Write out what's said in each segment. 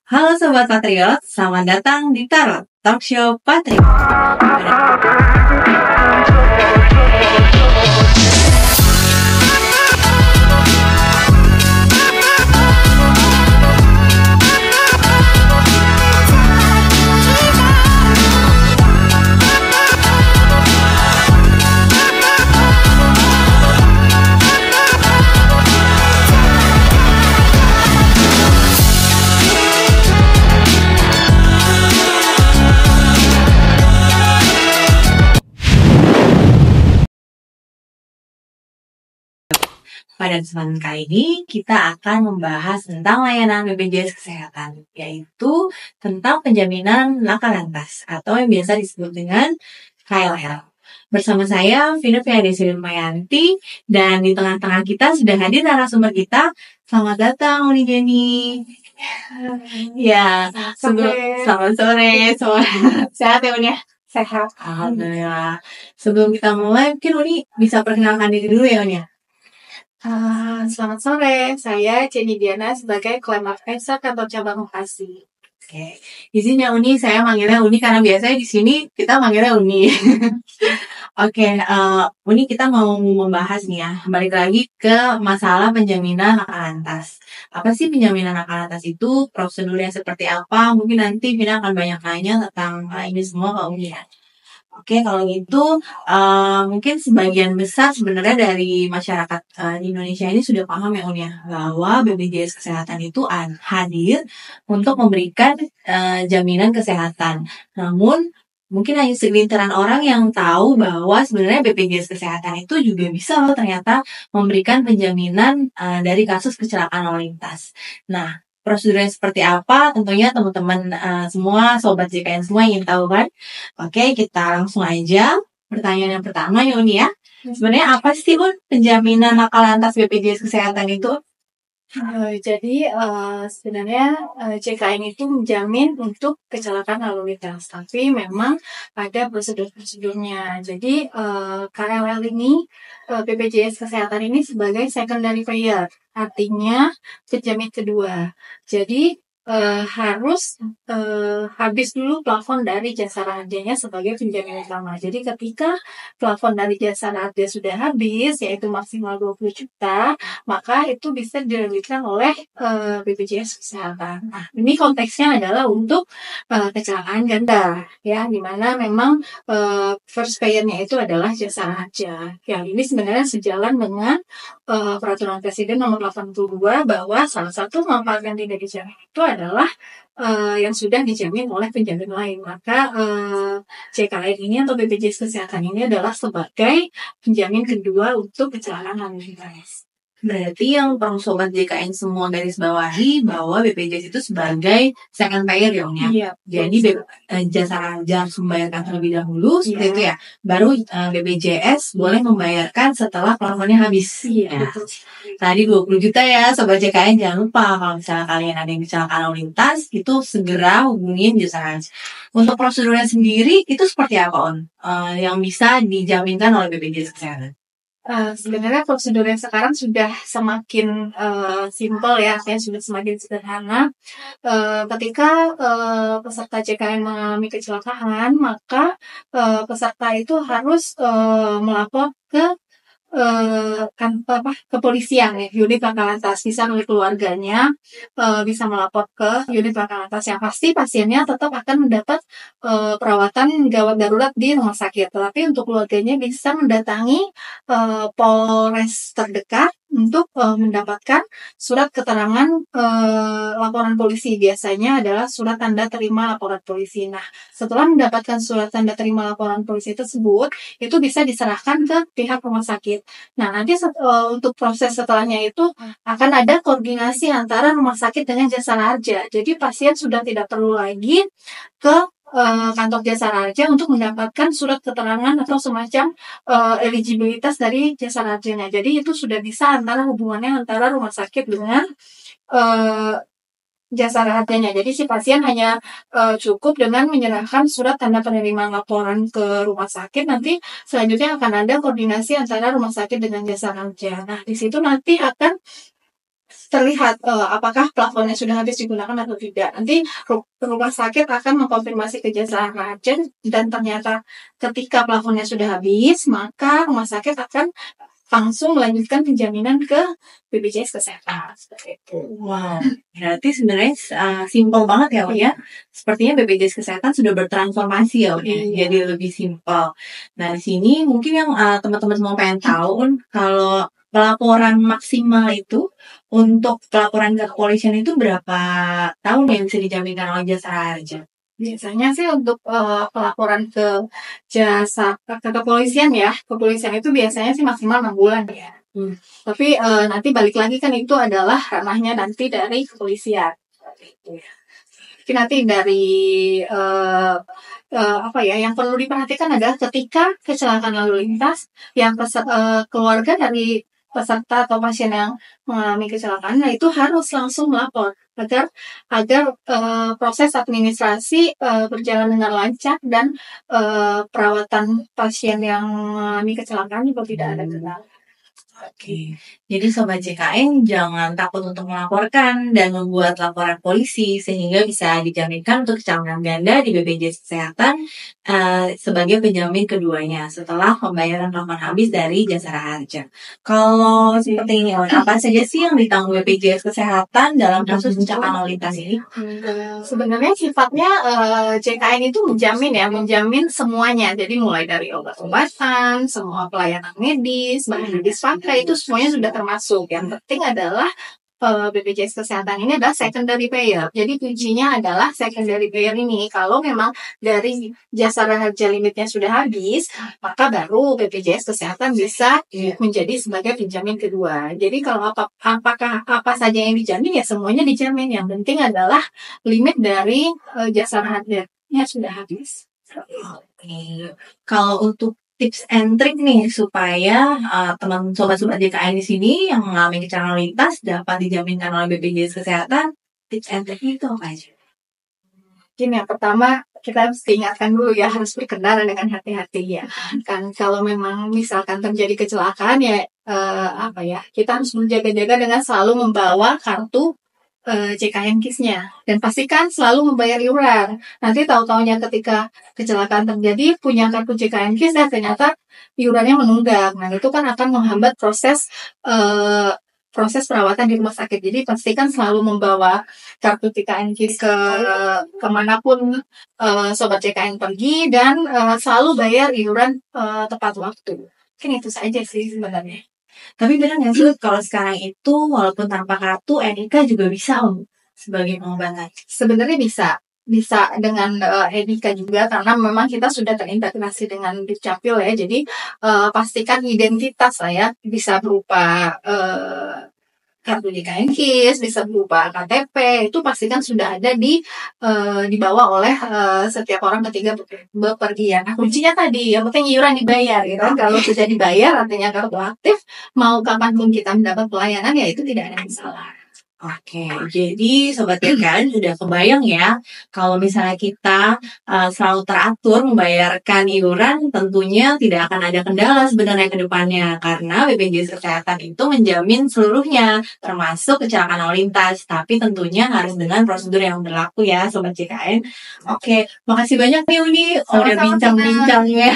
Halo Sobat Patriot, selamat datang di Tarot, Talk Show Patriot. Pada kesempatan kali ini, kita akan membahas tentang layanan BPJS Kesehatan, yaitu tentang penjaminan laka lantas, atau yang biasa disebut dengan KLL. Bersama saya, Vina Fiadesi Mayanti, dan di tengah-tengah kita sudah hadir narasumber kita. Selamat datang, Uni Jenny. Ya, selamat sore. Sehat ya, Uni ya? Sehat. Alhamdulillah. Sebelum kita mulai, mungkin Uni bisa perkenalkan diri dulu ya, Uni ya? Selamat sore, saya Jenny Diana sebagai Claim Advisor kantor cabang Bekasi. Oke, izinnya Uni, saya manggilnya Uni karena biasanya di sini kita manggilnya Uni. Oke, Uni kita mau membahas nih ya, balik lagi ke masalah penjaminan laka lantas. Apa sih penjaminan laka lantas itu? Prosedurnya seperti apa? Mungkin nanti Vina akan banyak nanya tentang ini semua ke Uni ya. Oke, kalau gitu mungkin sebagian besar sebenarnya dari masyarakat di Indonesia ini sudah paham ya Uni ya, bahwa BPJS Kesehatan itu hadir untuk memberikan jaminan kesehatan. Namun mungkin hanya segelintiran orang yang tahu bahwa sebenarnya BPJS Kesehatan itu juga bisa loh ternyata memberikan penjaminan dari kasus kecelakaan lalu lintas. Nah, prosedurnya seperti apa? Tentunya teman-teman semua, Sobat JKN semua ingin tahu kan? Oke, kita langsung aja. Pertanyaan yang pertama ya Uni ya. Sebenarnya apa sih Un penjaminan laka lantas BPJS Kesehatan itu? Jadi sebenarnya JKN itu menjamin untuk kecelakaan lalu lintas, tapi memang ada prosedur-prosedurnya. Jadi KLL ini, BPJS Kesehatan ini sebagai secondary payer, artinya penjamin kedua. Jadi harus habis dulu plafon dari jasara harjanya sebagai penjamin utama. Jadi ketika plafon dari jasara harja sudah habis, yaitu maksimal 20 juta, maka itu bisa dilanjutkan oleh BPJS Kesehatan. Nah, ini konteksnya adalah untuk kecelakaan ganda, ya, di mana memang first payer-nya itu adalah jasara harja. Yang ini sebenarnya sejalan dengan Peraturan Presiden Nomor 82 bahwa salah satu manfaat yang tidak dijamin itu adalah yang sudah dijamin oleh penjamin lain. Maka JKN ini atau BPJS Kesehatan ini adalah sebagai penjamin kedua untuk kecelakaan lalu lintas. Berarti yang perlu Sobat JKN semua garis bawahi bahwa BPJS itu sebagai second payer ya Uni ya. Iya. Jadi jasara harja harus membayarkan terlebih dahulu seperti itu ya. Baru BPJS boleh membayarkan setelah plafonnya habis. Iya. Ya. Tadi 20 juta ya Sobat JKN, jangan lupa kalau misalnya kalian ada yang kecelakaan lalu lintas itu segera hubungin jasara harja. Untuk prosedurnya sendiri itu seperti apa On? Yang bisa dijaminkan oleh BPJS Kesehatan? Sebenarnya prosedurnya sekarang sudah semakin simpel ya, sudah semakin sederhana. Ketika peserta JKN mengalami kecelakaan, maka peserta itu harus melapor ke kepolisian ya, unit laka lantas, bisa oleh keluarganya, bisa melapor ke unit laka lantas. Yang pasti pasiennya tetap akan mendapat perawatan gawat darurat di rumah sakit, tetapi untuk keluarganya bisa mendatangi Polres terdekat untuk mendapatkan surat keterangan laporan polisi. Biasanya adalah surat tanda terima laporan polisi. Nah, setelah mendapatkan surat tanda terima laporan polisi tersebut, itu bisa diserahkan ke pihak rumah sakit. Nah, nanti untuk proses setelahnya itu akan ada koordinasi antara rumah sakit dengan jasara harja. Jadi pasien sudah tidak perlu lagi ke kantor jasara harja untuk mendapatkan surat keterangan atau semacam eligibilitas dari jasara harjanya. Jadi itu sudah bisa hubungannya antara rumah sakit dengan jasara harjanya. Jadi si pasien hanya cukup dengan menyerahkan surat tanda penerimaan laporan ke rumah sakit. Nanti selanjutnya akan ada koordinasi antara rumah sakit dengan jasara harja. Nah, di situ nanti akan terlihat apakah plafonnya sudah habis digunakan atau tidak. Nanti rumah sakit akan mengkonfirmasi ke jasa marga dan ternyata ketika plafonnya sudah habis, maka rumah sakit akan langsung melanjutkan penjaminan ke BPJS Kesehatan. Seperti itu. Wow, berarti sebenarnya simpel banget ya, Uni ya. Sepertinya BPJS Kesehatan sudah bertransformasi ya, Uni. Iya. Jadi lebih simpel. Nah, di sini mungkin yang teman-teman semua pengen tahu, Un, kalau pelaporan maksimal itu untuk pelaporan ke kepolisian itu berapa tahun yang bisa dijaminkan oleh jasa marga? Biasanya sih untuk pelaporan ke jasa ke kepolisian ya, kepolisian itu biasanya sih maksimal 6 bulan ya. Tapi nanti balik lagi kan itu adalah ranahnya nanti dari kepolisian. Tapi nanti dari apa ya, yang perlu diperhatikan adalah ketika kecelakaan lalu lintas yang keluarga dari peserta atau pasien yang mengalami kecelakaan, nah itu harus langsung melapor agar proses administrasi berjalan dengan lancar dan perawatan pasien yang mengalami kecelakaan juga tidak ada kendala. Oke, jadi Sobat JKN jangan takut untuk melaporkan dan membuat laporan polisi sehingga bisa dijaminkan untuk kecelakaan ganda di BPJS Kesehatan sebagai penjamin keduanya setelah pembayaran plafon habis dari jasa harja. Kalau seperti ini, apa saja sih yang ditanggung BPJS Kesehatan dalam kasus kecelakaan lalu lintas ini? Sebenarnya sifatnya JKN itu menjamin semuanya. Jadi mulai dari obat-obatan, semua pelayanan medis, bahan medis pakai itu semuanya sudah termasuk. Yang penting adalah BPJS Kesehatan ini adalah secondary payer. Jadi kuncinya adalah secondary payer ini. Kalau memang dari jasa harja limitnya sudah habis, maka baru BPJS Kesehatan bisa menjadi sebagai penjamin kedua. Jadi kalau apa saja yang dijamin ya semuanya dijamin. Yang penting adalah limit dari jasa harjanya sudah habis. Oke. Kalau untuk tips and trick nih supaya teman sobat-sobat JKN di sini yang mengalami kecelakaan lalu lintas dapat dijaminkan oleh BPJS Kesehatan, tips and trick itu apa aja? Mungkin yang pertama kita harus diingatkan dulu ya, harus berkendara dengan hati-hati ya. Kan kalau memang misalkan terjadi kecelakaan ya kita harus menjaga-jaga dengan selalu membawa kartu JKN KIS-nya dan pastikan selalu membayar iuran. Nanti tahu-taunya ketika kecelakaan terjadi punya kartu JKN KIS dan ternyata iurannya menunggak. Nah itu kan akan menghambat proses perawatan di rumah sakit. Jadi pastikan selalu membawa kartu JKN KIS kemanapun sobat JKN pergi dan selalu bayar iuran tepat waktu. Mungkin itu saja sih sebenarnya. Tapi benar nggak sih kalau sekarang itu walaupun tanpa kartu NIK juga bisa sebagai pengobatan? Sebenarnya bisa dengan NIK juga karena memang kita sudah terintegrasi dengan Dukcapil ya. Jadi pastikan identitas lah ya, bisa berupa kartu JKN KIS, bisa berupa KTP, itu pastikan sudah ada dibawa oleh setiap orang ketika bepergian. Nah, kuncinya tadi, yang penting iuran dibayar gitu. Kalau sudah dibayar artinya kartu aktif, mau kapanpun kita mendapat pelayanan ya itu tidak ada masalah. Oke, jadi Sobat JKN sudah kebayang ya, kalau misalnya kita selalu teratur membayarkan iuran, tentunya tidak akan ada kendala sebenarnya ke depannya, karena BPJS Kesehatan itu menjamin seluruhnya, termasuk kecelakaan lalu lintas, tapi tentunya harus dengan prosedur yang berlaku ya Sobat JKN. Oke, makasih banyak nih Uni, udah bincang-bincangnya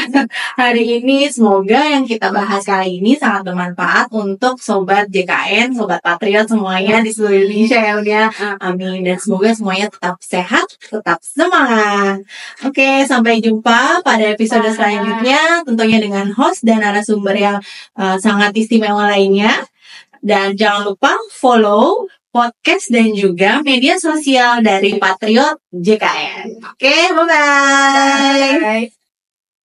hari ini. Semoga yang kita bahas kali ini sangat bermanfaat untuk Sobat JKN, Sobat Patriot semuanya di seluruh Indonesia ya udah. Amin. Dan semoga semuanya tetap sehat, tetap semangat. Oke, sampai jumpa pada episode selanjutnya, tentunya dengan host dan narasumber yang sangat istimewa lainnya. Dan jangan lupa follow podcast dan juga media sosial dari Patriot JKN. Oke, bye-bye.